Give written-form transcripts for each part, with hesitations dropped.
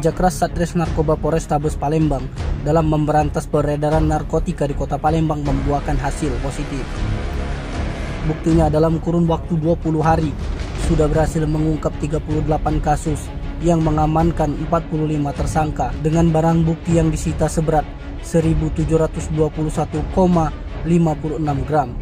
Kerja keras Satres Narkoba Polrestabes Palembang dalam memberantas peredaran narkotika di Kota Palembang membuahkan hasil positif. Buktinya dalam kurun waktu 20 hari sudah berhasil mengungkap 38 kasus yang mengamankan 45 tersangka dengan barang bukti yang disita seberat 1.721,56 gram.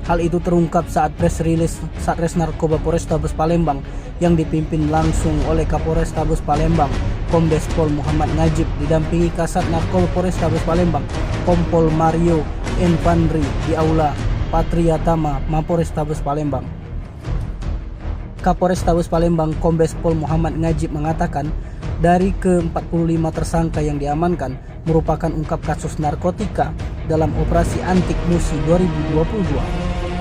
Hal itu terungkap saat press release Satres Narkoba Polrestabes Palembang yang dipimpin langsung oleh Kapolrestabes Palembang, Kombes Pol Muhammad Najib, didampingi Kasat Narkoba Polrestabes Palembang, Kompol Mario Enfandri di Aula Patriatama Mapolrestabes Palembang. Kapolrestabes Palembang, Kombes Pol Muhammad Najib mengatakan, dari ke-45 tersangka yang diamankan merupakan ungkap kasus narkotika dalam operasi Antik Musi 2022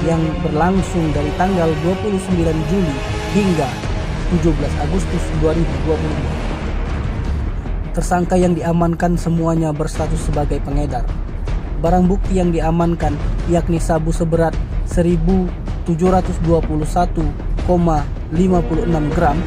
yang berlangsung dari tanggal 29 Juli hingga 17 Agustus 2022. Tersangka yang diamankan semuanya berstatus sebagai pengedar. Barang bukti yang diamankan yakni sabu seberat 1.721,56 gram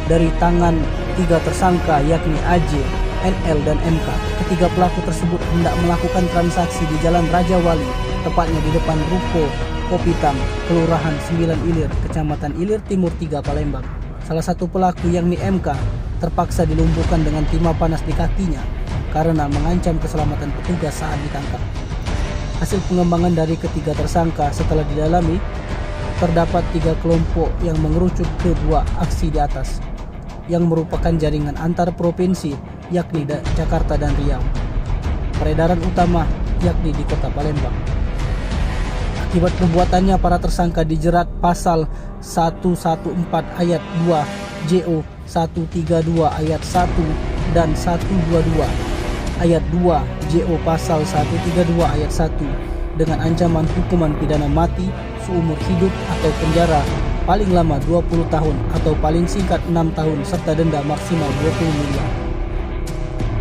dari tangan 3 tersangka yakni AJ, NL, dan MK. Ketiga pelaku tersebut hendak melakukan transaksi di Jalan Raja Wali, tepatnya di depan ruko Kopitam, Kelurahan 9 Ilir, Kecamatan Ilir Timur 3, Palembang. Salah satu pelaku yakni MK terpaksa dilumpuhkan dengan timah panas di kakinya karena mengancam keselamatan petugas saat ditangkap. Hasil pengembangan dari ketiga tersangka setelah didalami, terdapat 3 kelompok yang mengerucut ke 2 aksi di atas yang merupakan jaringan antar provinsi yakni Jakarta dan Riau. Peredaran utama yakni di Kota Palembang. Akibat perbuatannya, para tersangka dijerat pasal 114 ayat 2 JO 132 ayat 1 dan 122 ayat 2 JO pasal 132 ayat 1 dengan ancaman hukuman pidana mati seumur hidup atau penjara paling lama 20 tahun atau paling singkat 6 tahun serta denda maksimal 20 miliar.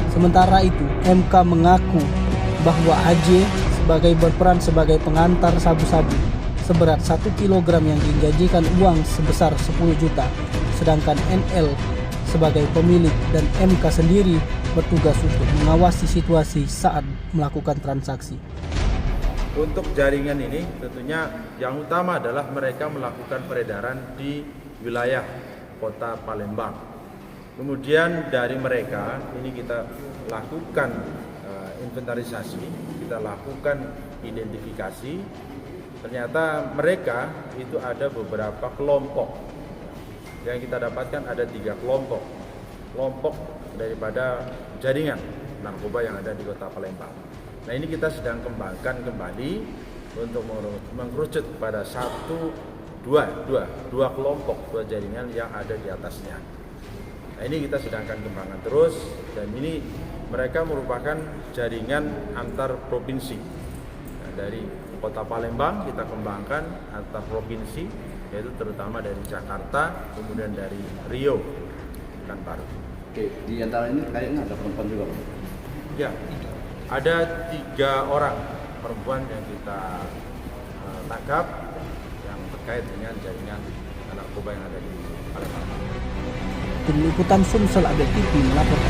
Sementara itu, MK mengaku bahwa AJ berperan sebagai pengantar sabu-sabu seberat 1 kg yang dijanjikan uang sebesar 10 juta, sedangkan NL sebagai pemilik dan MK sendiri bertugas untuk mengawasi situasi saat melakukan transaksi. Untuk jaringan ini tentunya yang utama adalah mereka melakukan peredaran di wilayah Kota Palembang. Kemudian dari mereka ini kita lakukan inventarisasi, kita lakukan identifikasi. Ternyata mereka itu ada beberapa kelompok. Yang kita dapatkan ada 3 kelompok daripada jaringan narkoba yang ada di Kota Palembang. Nah, ini kita sedang kembangkan kembali untuk mengerucut pada dua kelompok, 2 jaringan yang ada di atasnya. Nah, ini kita sedangkan kembangkan terus, dan ini mereka merupakan jaringan antar provinsi. Nah, dari Kota Palembang kita kembangkan antar provinsi, yaitu terutama dari Jakarta, kemudian dari Rio dan Baru. Oke, di antara ini kayaknya ada perempuan juga, Pak? Ya, ada 3 orang perempuan yang kita tangkap yang terkait dengan jaringan narkoba yang ada di Palembang. Tim Liputan Sumsel Abel TV melaporkan.